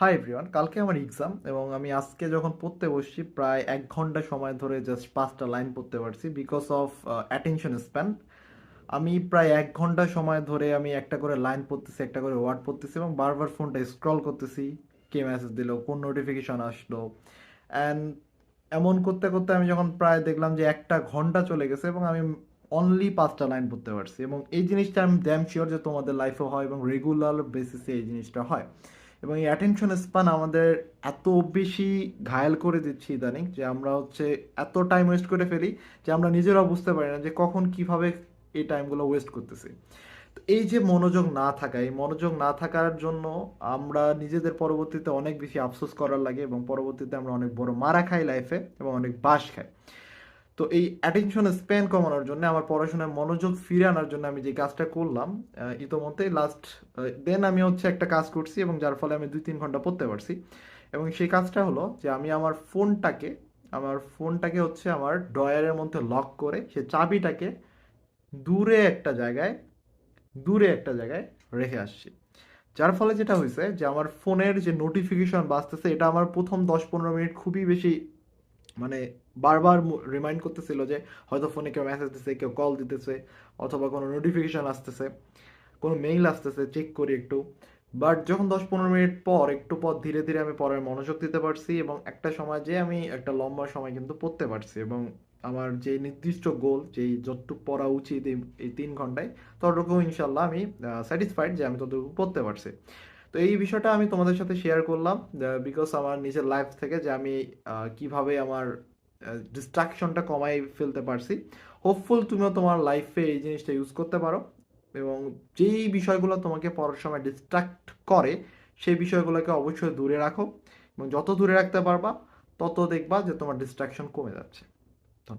Hi everyone, কালকে আমার exam এবং আমি আজকে যখন পড়তে বসছি প্রায় 1 ঘন্টা সময় ধরে জাস্ট 5টা লাইন পড়তে পারছি বিকজ অফ অ্যাটেনশন স্প্যান। আমি প্রায় 1 ঘন্টা সময় ধরে আমি একটা করে লাইন পড়তেছি, একটা করে ওয়ার্ড পড়তেছি এবং বারবার ফোনটা স্ক্রল করতেছি। কে মেসেজ দিল, কোন নোটিফিকেশন আসলো, অ্যান্ড এমন করতে করতে আমি যখন প্রায় দেখলাম যে 1 ঘন্টা চলে গেছে এবং আমি অনলি 5টা লাইন পড়তে পারছি। এবং এই জিনিসটা আমি ড্যাম শিওর যে তোমাদের লাইফেও হয় এবং রেগুলার বেসিসে এই জিনিসটা হয়। এবং এই অ্যাটেনশন স্পান আমাদের এত বেশি ঘায়াল করে দিচ্ছি ইদানিং যে আমরা হচ্ছে এত টাইম ওয়েস্ট করে ফেলি যে আমরা নিজেরাও বুঝতে পারি না যে কখন কিভাবে এই টাইমগুলো ওয়েস্ট করতেছি। তো এই যে মনোযোগ না থাকা, এই মনোযোগ না থাকার জন্য আমরা নিজেদের পরবর্তীতে অনেক বেশি আফসোস করার লাগে এবং পরবর্তীতে আমরা অনেক বড় মারা খাই লাইফে এবং অনেক বাস খাই। তো এই অ্যাটেনশন স্প্যান কমানোর জন্য, আমার পড়াশোনায় মনোযোগ ফিরে আনার জন্য আমি যে কাজটা করলাম ইতোমধ্যে লাস্ট দেন আমি হচ্ছে একটা কাজ করছি এবং যার ফলে আমি 2-3 ঘন্টা পড়তে পারছি। এবং সেই কাজটা হলো যে আমি আমার ফোনটাকে হচ্ছে আমার ড্রয়ারের মধ্যে লক করে সে চাবিটাকে দূরে একটা জায়গায় দূরে একটা জায়গায় রেখে আসছি। যার ফলে যেটা হয়েছে যে আমার ফোনের যে নোটিফিকেশন বাজতেছে এটা আমার প্রথম 10-15 মিনিট খুবই বেশি, মানে বারবার রিমাইন্ড করতেছিল যে হয়তো ফোনে কেউ মেসেজ দিতেছে, কেউ কল দিতেছে, অথবা কোনো নোটিফিকেশন আসতেছে, কোনো মেইল আসতেছে, চেক করি একটু। বাট যখন 10-15 মিনিট পর একটু পর ধীরে ধীরে আমি পড়ার মনোযোগ দিতে পারছি এবং একটা সময় যে আমি একটা লম্বা সময় কিন্তু পড়তে পারছি এবং আমার যে নির্দিষ্ট গোল, যেই যতটুকু পড়া উচিত এই 3 ঘন্টায়, ততটুকু ইনশাল্লাহ আমি স্যাটিসফাইড যে আমি ততটুকু পড়তে পারছি। তো এই বিষয়টা আমি তোমাদের সাথে শেয়ার করলাম বিকজ আমার নিজের লাইফ থেকে যে আমি কিভাবে আমার ডিস্ট্রাকশনটা কমাই ফেলতে পারছি। হোপফুল তুমিও তোমার লাইফে এই জিনিসটা ইউজ করতে পারো এবং যেই বিষয়গুলো তোমাকে পড়ার সময় ডিস্ট্রাক্ট করে সেই বিষয়গুলোকে অবশ্যই দূরে রাখো এবং যত দূরে রাখতে পারবা তত দেখবা যে তোমার ডিস্ট্রাকশন কমে যাচ্ছে।